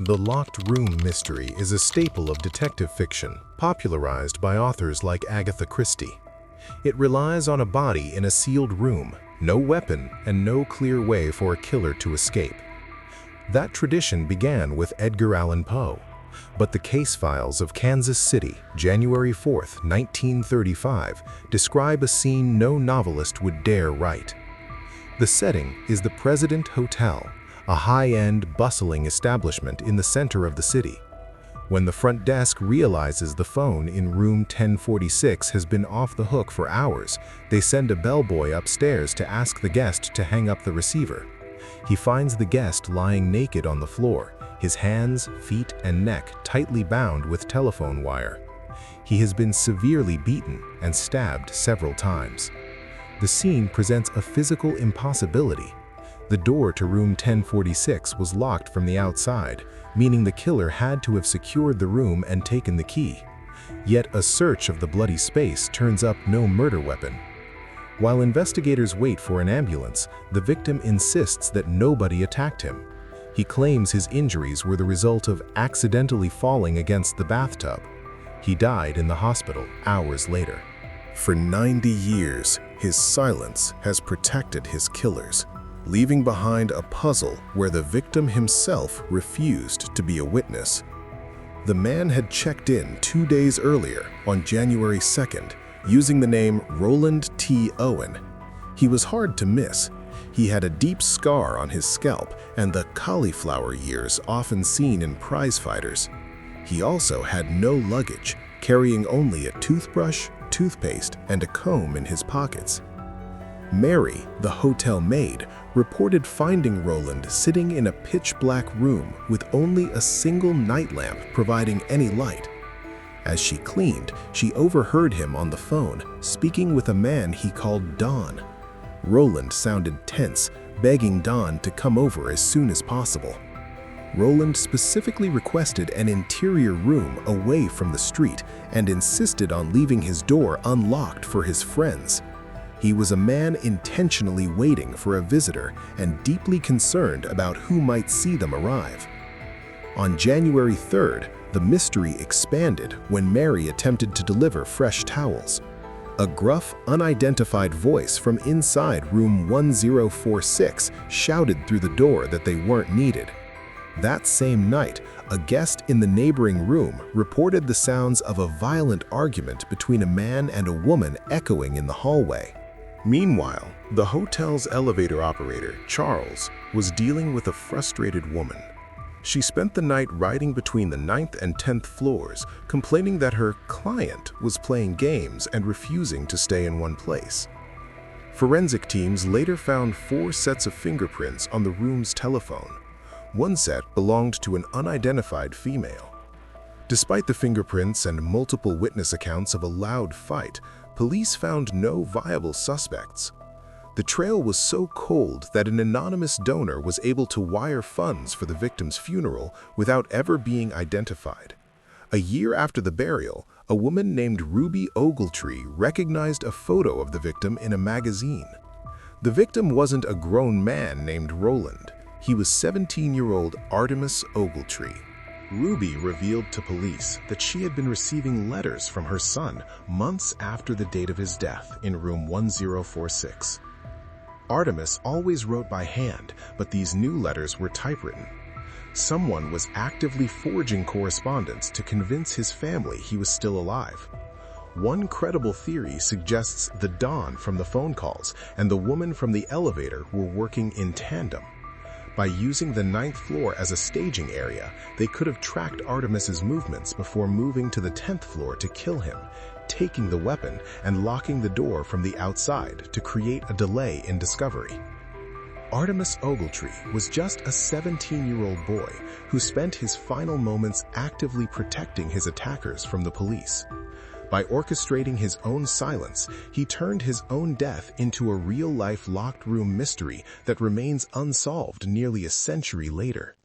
The locked room mystery is a staple of detective fiction, popularized by authors like Agatha Christie. It relies on a body in a sealed room, no weapon, and no clear way for a killer to escape. That tradition began with Edgar Allan Poe, but the case files of Kansas City, January 4, 1935, describe a scene no novelist would dare write. The setting is the President Hotel, a high-end, bustling establishment in the center of the city. When the front desk realizes the phone in room 1046 has been off the hook for hours, they send a bellboy upstairs to ask the guest to hang up the receiver. He finds the guest lying naked on the floor, his hands, feet, and neck tightly bound with telephone wire. He has been severely beaten and stabbed several times. The scene presents a physical impossibility. The door to room 1046 was locked from the outside, meaning the killer had to have secured the room and taken the key. Yet a search of the bloody space turns up no murder weapon. While investigators wait for an ambulance, the victim insists that nobody attacked him. He claims his injuries were the result of accidentally falling against the bathtub. He died in the hospital hours later. For 90 years, his silence has protected his killers, leaving behind a puzzle where the victim himself refused to be a witness. The man had checked in 2 days earlier, on January 2nd, using the name Roland T. Owen. He was hard to miss. He had a deep scar on his scalp and the cauliflower ears often seen in prize-fighters. He also had no luggage, carrying only a toothbrush, toothpaste, and a comb in his pockets. Mary, the hotel maid, reported finding Roland sitting in a pitch-black room with only a single night lamp providing any light. As she cleaned, she overheard him on the phone, speaking with a man he called Don. Roland sounded tense, begging Don to come over as soon as possible. Roland specifically requested an interior room away from the street and insisted on leaving his door unlocked for his friends. He was a man intentionally waiting for a visitor and deeply concerned about who might see them arrive. On January 3rd, the mystery expanded when Mary attempted to deliver fresh towels. A gruff, unidentified voice from inside room 1046 shouted through the door that they weren't needed. That same night, a guest in the neighboring room reported the sounds of a violent argument between a man and a woman echoing in the hallway. Meanwhile, the hotel's elevator operator, Charles, was dealing with a frustrated woman. She spent the night riding between the 9th and 10th floors, complaining that her client was playing games and refusing to stay in one place. Forensic teams later found 4 sets of fingerprints on the room's telephone. One set belonged to an unidentified female. Despite the fingerprints and multiple witness accounts of a loud fight, police found no viable suspects. The trail was so cold that an anonymous donor was able to wire funds for the victim's funeral without ever being identified. A year after the burial, a woman named Ruby Ogletree recognized a photo of the victim in a magazine. The victim wasn't a grown man named Roland. He was 17-year-old Artemus Ogletree. Ruby revealed to police that she had been receiving letters from her son months after the date of his death in room 1046. Artemus always wrote by hand, but these new letters were typewritten. Someone was actively forging correspondence to convince his family he was still alive. One credible theory suggests the Don from the phone calls and the woman from the elevator were working in tandem. By using the 9th floor as a staging area, they could have tracked Artemis's movements before moving to the 10th floor to kill him, taking the weapon and locking the door from the outside to create a delay in discovery. Artemus Ogletree was just a 17-year-old boy who spent his final moments actively protecting his attackers from the police. By orchestrating his own silence, he turned his own death into a real-life locked room mystery that remains unsolved nearly a century later.